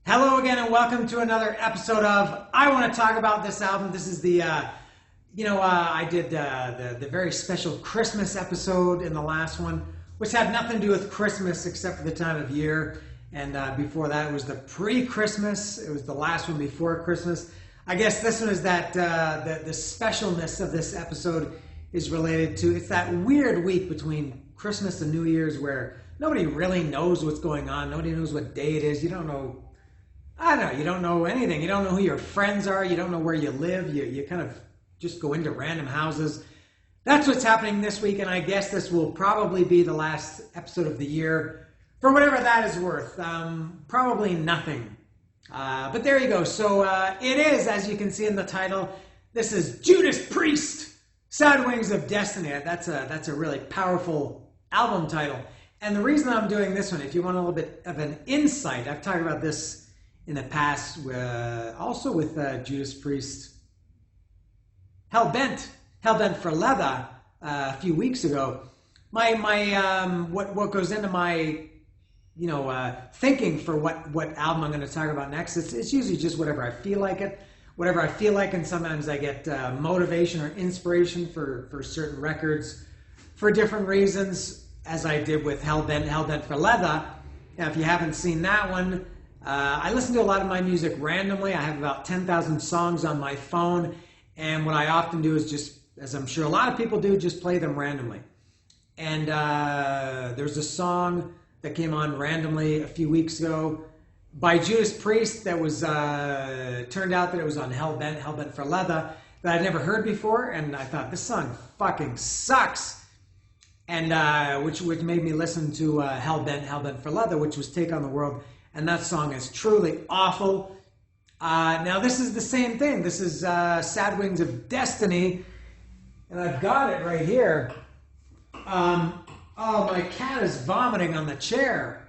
Hello again and welcome to another episode of I Want to Talk About This Album. This is the, I did the very special Christmas episode in the last one, which had nothing to do with Christmas except for the time of year. And before that, it was the pre-Christmas. It was the last one before Christmas. I guess this one is that the specialness of this episode is related to, it's that weird week between Christmas and New Year's where nobody really knows what's going on. Nobody knows what day it is. You don't know. I don't know, you don't know anything. You don't know who your friends are. You don't know where you live. You kind of just go into random houses. That's what's happening this week, and I guess this will probably be the last episode of the year, for whatever that is worth. Probably nothing. But there you go. So it is, as you can see in the title, this is Judas Priest, Sad Wings of Destiny. That's a really powerful album title. And the reason I'm doing this one, if you want a little bit of an insight, I've talked about this in the past, also with Judas Priest, Hell-Bent for Leather, a few weeks ago. What goes into my, thinking for what album I'm going to talk about next. It's usually just whatever I feel like and sometimes I get motivation or inspiration for certain records for different reasons, as I did with Hell-Bent for Leather. Now, if you haven't seen that one, I listen to a lot of my music randomly. I have about 10,000 songs on my phone, and what I often do is just, as I'm sure a lot of people do, just play them randomly. And there's a song that came on randomly a few weeks ago by Judas Priest that was, turned out that it was on Hell-Bent for Leather, that I'd never heard before, and I thought, this song fucking sucks. And which made me listen to Hell-Bent for Leather, which was Take on the World. And that song is truly awful. Now this is the same thing. This is Sad Wings of Destiny. And I've got it right here. Oh, my cat is vomiting on the chair.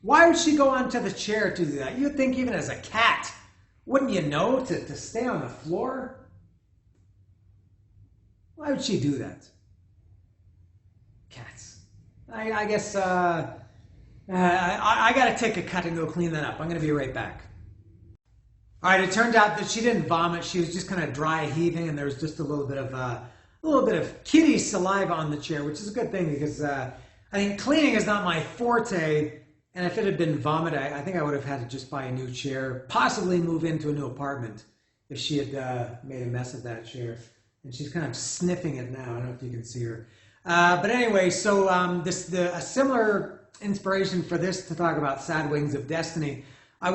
Why would she go onto the chair to do that? You'd think even as a cat, wouldn't you know to stay on the floor? Why would she do that? Cats. I guess... I got to take a cut and go clean that up. I'm going to be right back. All right, it turned out that she didn't vomit. She was just kind of dry heaving, and there was just a little bit of kitty saliva on the chair, which is a good thing because I think cleaning is not my forte. And if it had been vomit, I think I would have had to just buy a new chair, possibly move into a new apartment if she had made a mess of that chair. And she's kind of sniffing it now. I don't know if you can see her. But anyway, so a similar inspiration for this to talk about Sad Wings of Destiny. I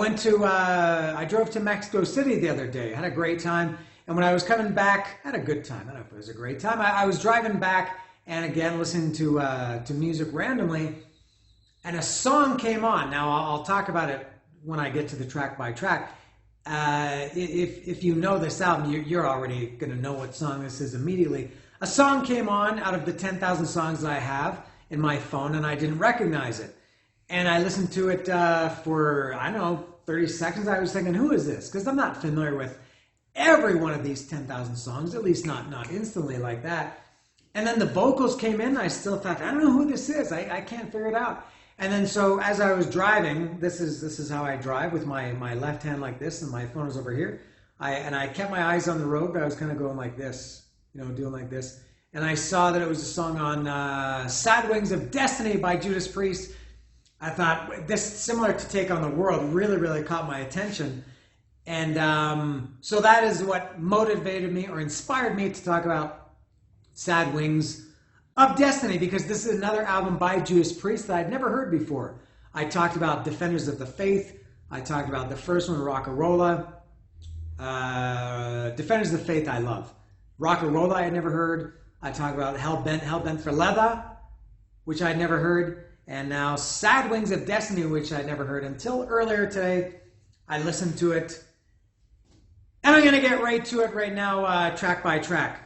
drove to Mexico City the other day. I had a great time. And when I was coming back, I had a good time. I don't know if it was a great time. I was driving back and again listening to music randomly. And a song came on. Now, I'll talk about it when I get to the track by track. If you know this album, you're already going to know what song this is immediately. A song came on out of the 10,000 songs that I have in my phone, and I didn't recognize it. And I listened to it for, 30 seconds. I was thinking, who is this? Because I'm not familiar with every one of these 10,000 songs, at least not instantly like that. And then the vocals came in, I still thought, I don't know who this is. I can't figure it out. And then so as I was driving, this is how I drive, with my left hand like this, and my phone is over here. I kept my eyes on the road, but I was kind of going like this, doing like this. And I saw that it was a song on Sad Wings of Destiny by Judas Priest. I thought, this, similar to Take on the World, really, really caught my attention. And so that is what motivated me or inspired me to talk about Sad Wings of Destiny, because this is another album by Judas Priest that I'd never heard before. I talked about Defenders of the Faith. I talked about the first one, Rock-A-Rolla. Defenders of the Faith I love. Rock-A-Rolla I had never heard. I talk about Hell-Bent for Leather, which I'd never heard, and now Sad Wings of Destiny, which I'd never heard until earlier today. I listened to it, and I'm going to get right to it right now, track by track.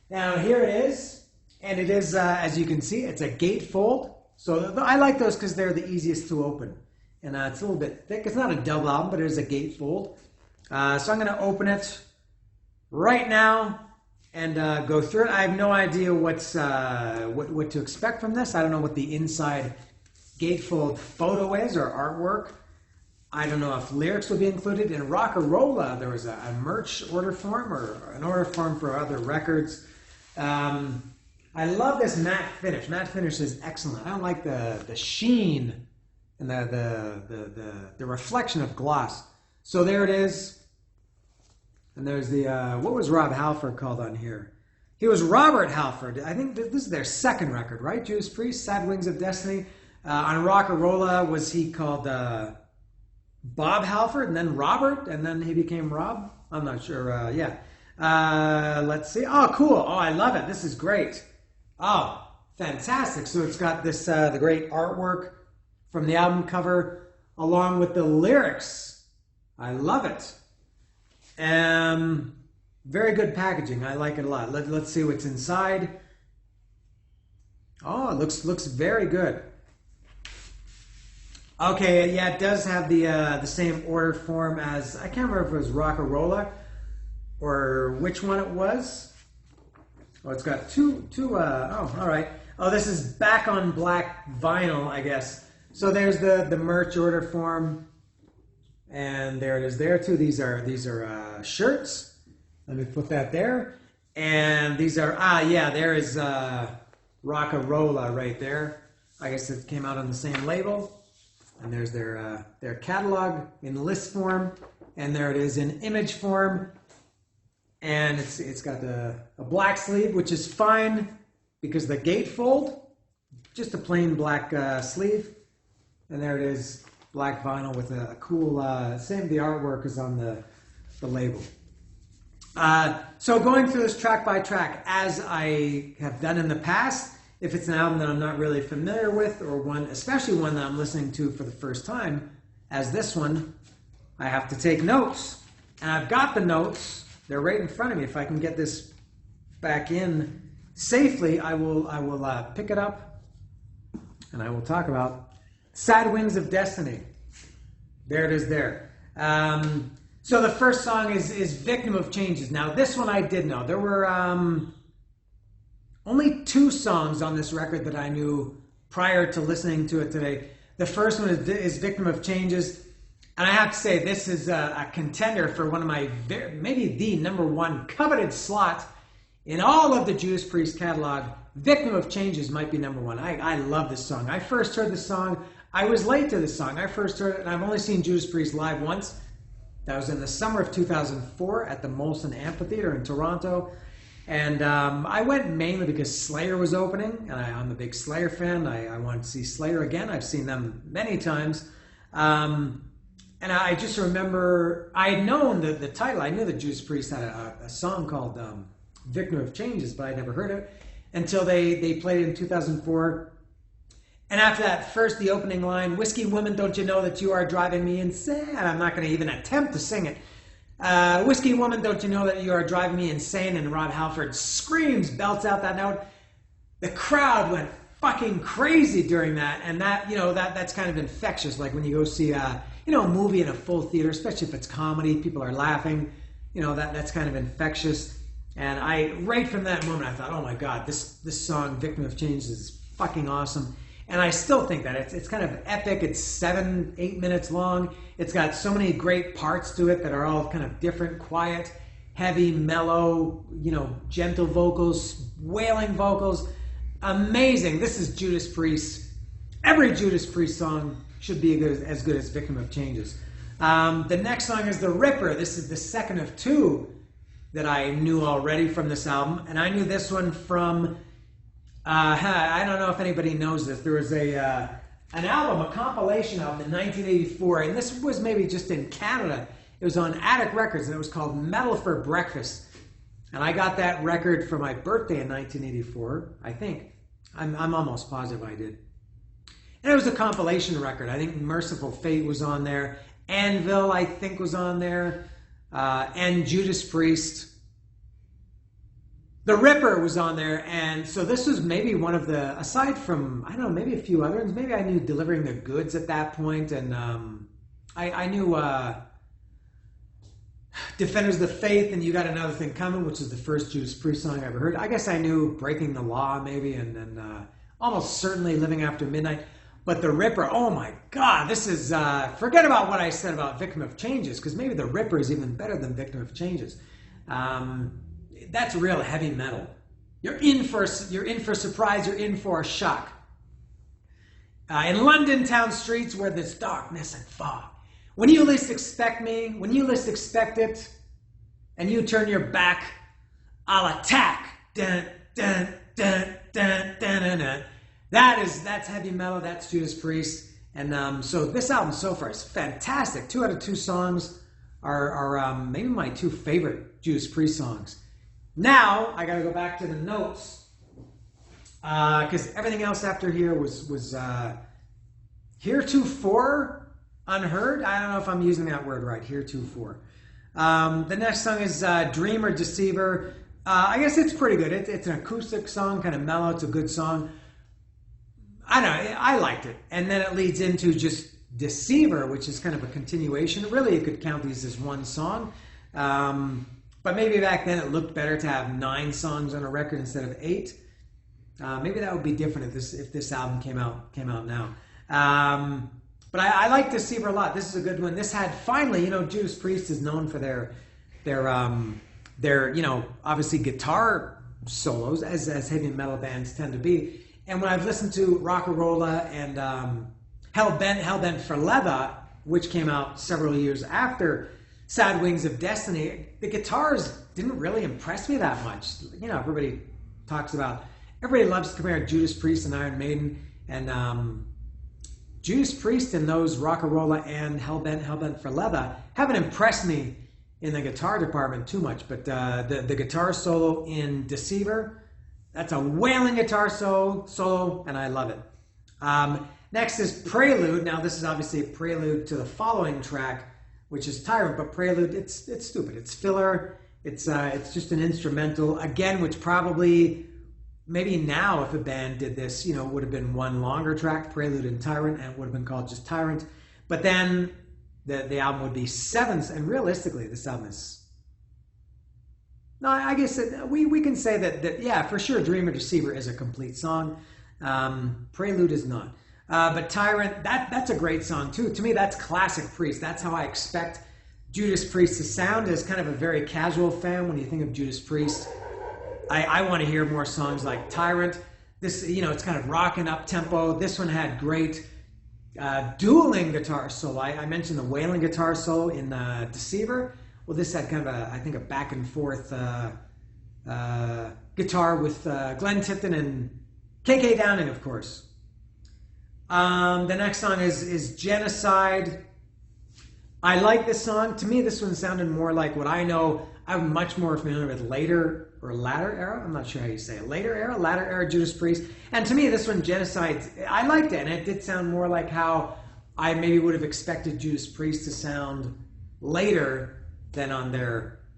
Now, here it is, and it is, as you can see, it's a gatefold. So I like those because they're the easiest to open, and it's a little bit thick. It's not a double album, but it is a gatefold. So I'm going to open it right now and go through it. I have no idea what to expect from this. I don't know what the inside gatefold photo is or artwork. I don't know if lyrics will be included. In Rock-a-Rolla, there was a merch order form or an order form for other records. I love this matte finish. Matte finish is excellent. I don't like the sheen and the reflection of gloss. So there it is. And there's the, what was Rob Halford called on here? He was Robert Halford. I think this is their second record, right? Judas Priest, Sad Wings of Destiny. On Rock-a-Rolla, was he called Bob Halford and then Robert and then he became Rob? I'm not sure. Yeah. Let's see. Oh, cool. Oh, I love it. This is great. Oh, fantastic. So it's got this, the great artwork from the album cover along with the lyrics. I love it. Very good packaging. I like it a lot. Let's see what's inside. Oh, it looks very good. Okay, yeah, it does have the same order form as, I can't remember if it was Rock-a-Rolla or which one it was. Oh, it's got two, oh, all right. Oh, this is back on black vinyl, I guess. So there's the merch order form. And there it is there too. These are shirts. Let me put that there. And these are, yeah, there is Rock-a-Rolla right there. I guess it came out on the same label. And there's their catalog in list form. And there it is in image form. And it's got a black sleeve, which is fine because the gatefold, just a plain black sleeve. And there it is. Black vinyl with a cool, same the artwork is on the label. So going through this track by track, as I have done in the past, if it's an album that I'm not really familiar with, or one, especially one that I'm listening to for the first time, as this one, I have to take notes. And I've got the notes. They're right in front of me. If I can get this back in safely, I will pick it up and I will talk about Sad Wings of Destiny. There it is there. So the first song is Victim of Changes. Now this one I did know. There were only 2 songs on this record that I knew prior to listening to it today. The first one is Victim of Changes. And I have to say, this is a contender for one of my, maybe the #1 coveted slot in all of the Judas Priest catalog. Victim of Changes might be #1. I love this song. I first heard this song. I was late to this song. I first heard it, and I've only seen Judas Priest live once. That was in the summer of 2004 at the Molson Amphitheater in Toronto. And I went mainly because Slayer was opening, and I'm a big Slayer fan. I wanted to see Slayer again. I've seen them many times. And I just remember, I had known the title. I knew that Judas Priest had a song called Victim of Changes, but I'd never heard it until they played it in 2004. And after that, first the opening line, "Whiskey woman, don't you know that you are driving me insane?" I'm not going to even attempt to sing it. "Whiskey woman, don't you know that you are driving me insane?" And Rob Halford screams, belts out that note. The crowd went fucking crazy during that. And that, that's kind of infectious. Like when you go see a movie in a full theater, especially if it's comedy, people are laughing. That's kind of infectious. And right from that moment, I thought, oh my God, this song, Victim of Change, is fucking awesome. And I still think that it's kind of epic. It's 7-8 minutes long. It's got so many great parts to it that are all kind of different, quiet, heavy, mellow, gentle vocals, wailing vocals. Amazing. This is Judas Priest. Every Judas Priest song should be as good as Victim of Changes. The next song is The Ripper. This is the second of 2 that I knew already from this album. And I knew this one from... I don't know if anybody knows this. There was a compilation album in 1984, and this was maybe just in Canada. It was on Attic Records, and it was called Metal for Breakfast. And I got that record for my birthday in 1984, I think. I'm almost positive I did. And it was a compilation record. I think Merciful Fate was on there. Anvil, I think, was on there. And Judas Priest. The Ripper was on there, and so this was maybe one of the, aside from, I don't know, maybe a few other ones. Maybe I knew Delivering the Goods at that point, and I knew Defenders of the Faith and You Got Another Thing Coming, which is the first Judas Priest song I ever heard. I guess I knew Breaking the Law, maybe, and then almost certainly Living After Midnight. But the Ripper, oh my God, this is, forget about what I said about Victim of Changes, because maybe the Ripper is even better than Victim of Changes. That's real heavy metal. You're in for a surprise, you're in for a shock. In London town streets where there's darkness and fog, when you least expect me, when you least expect it, and you turn your back, I'll attack. Dun, dun, dun, dun, dun, dun, dun. That's heavy metal. That's Judas Priest. And so this album so far is fantastic. 2 out of 2 songs are maybe my 2 favorite Judas Priest songs. Now I got to go back to the notes because everything else after here was heretofore unheard. I don't know if I'm using that word right. Heretofore. The next song is Dreamer Deceiver. I guess it's pretty good. It's an acoustic song, kind of mellow. It's a good song. I don't know. I liked it. And then it leads into just Deceiver, which is kind of a continuation. Really, you could count these as one song. But maybe back then it looked better to have 9 songs on a record instead of 8. Maybe that would be different if this album came out now. But I like Deceiver a lot. This is a good one. This had finally, Judas Priest is known for their obviously guitar solos, as heavy metal bands tend to be. And when I've listened to Rock-A-Rolla and Hellbent for Leather, which came out several years after Sad Wings of Destiny, the guitars didn't really impress me that much. Everybody loves to compare Judas Priest and Iron Maiden, and Judas Priest and those Rock-A-Rolla and Hellbent for Leather haven't impressed me in the guitar department too much, but the guitar solo in Deceiver, that's a wailing guitar solo, and I love it. Next is Prelude. Now this is obviously a prelude to the following track, which is Tyrant, but Prelude, it's stupid. It's filler. It's just an instrumental, again, which probably, maybe now if a band did this, would have been one longer track, Prelude and Tyrant, and it would have been called just Tyrant. But then the album would be 7, and realistically, this album is... No, I guess we can say that, yeah, for sure, Dreamer Deceiver is a complete song. Prelude is not. But Tyrant, that's a great song too. To me, that's classic Priest. That's how I expect Judas Priest to sound, as kind of a very casual fan. When you think of Judas Priest, I want to hear more songs like Tyrant. This, it's kind of rocking up tempo. This one had great dueling guitar solo. I mentioned the wailing guitar solo in Deceiver. Well, this had kind of a back and forth guitar with Glenn Tipton and KK Downing, of course. The next song is Genocide. I like this song. To me, this one sounded more like what I know. I'm much more familiar with later era. I'm not sure how you say it. Later era Judas Priest. And to me, this one, Genocide, I liked it. And it did sound more like how I maybe would have expected Judas Priest to sound later than on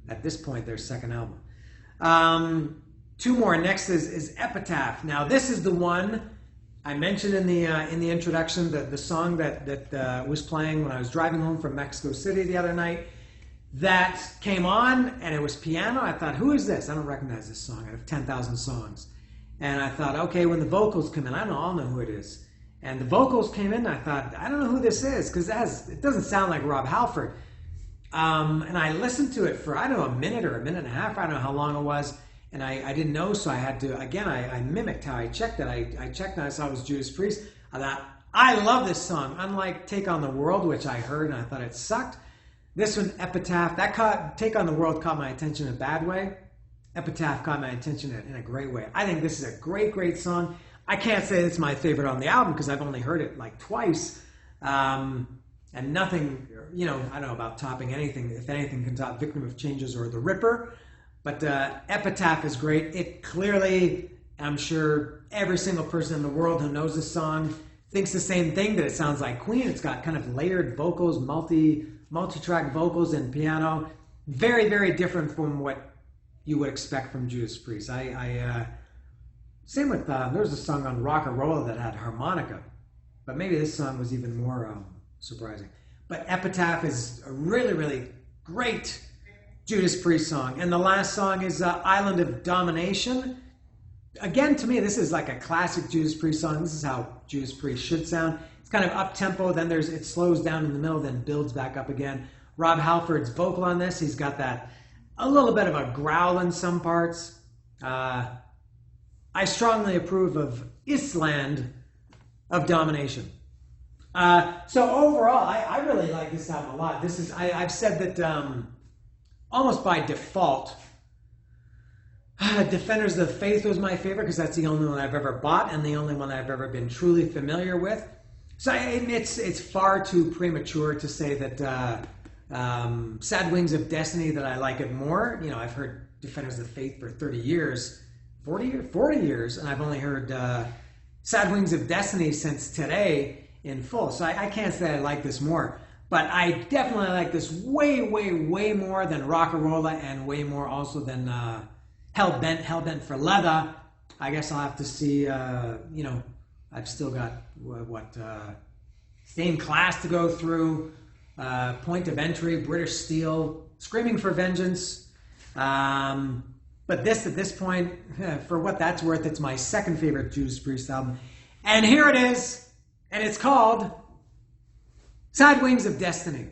at this point, their second album. 2 more. Next is Epitaph. Now, this is the one I mentioned in the introduction, the song that was playing when I was driving home from Mexico City the other night. That came on, and it was piano. I thought, who is this? I don't recognize this song out of 10,000 songs. And I thought, okay, when the vocals come in, I'll know who it is. And the vocals came in, and I thought, I don't know who this is, because it doesn't sound like Rob Halford. And I listened to it for, I don't know, a minute or a minute and a half. I don't know how long it was. And I didn't know, so I had to, again, I mimicked how I checked it. I checked and I saw it was Judas Priest. I thought, I love this song. Unlike Take on the World, which I heard and I thought it sucked. This one, Epitaph, Take on the World caught my attention in a bad way. Epitaph caught my attention in a great way. I think this is a great, great song. I can't say it's my favorite on the album because I've only heard it like twice. And nothing, I don't know about topping anything. If anything can top Victim of Changes or The Ripper. But Epitaph is great. It clearly, I'm sure every single person in the world who knows this song thinks the same thing, that it sounds like Queen. It's got kind of layered vocals, multi-track vocals and piano. Very, very different from what you would expect from Judas Priest. Same with, there's a song on Rock-A-Rolla that had harmonica. But maybe this song was even more surprising. But Epitaph is a really, really great Judas Priest song. And the last song is Island of Domination. Again, to me, this is like a classic Judas Priest song. This is how Judas Priest should sound. It's kind of up-tempo, then it slows down in the middle, then builds back up again. Rob Halford's vocal on this, he's got that, a little bit of a growl in some parts. I strongly approve of Island of Domination. So overall, I really like this album a lot. I've said that almost by default, Defenders of the Faith was my favorite because that's the only one I've ever bought and the only one I've ever been truly familiar with. So it's far too premature to say that Sad Wings of Destiny that I like it more. You know, I've heard Defenders of the Faith for 30 years, 40 years, and I've only heard Sad Wings of Destiny since today in full. So I can't say I like this more. But I definitely like this way, way, way more than Rockarola and way more also than Hellbent for Leather. I guess I'll have to see, you know, I've still got, Stained Class to go through, Point of Entry, British Steel, Screaming for Vengeance. But this, at this point, for what that's worth, it's my second favorite Judas Priest album. And here it is, and it's called Sad Wings of Destiny.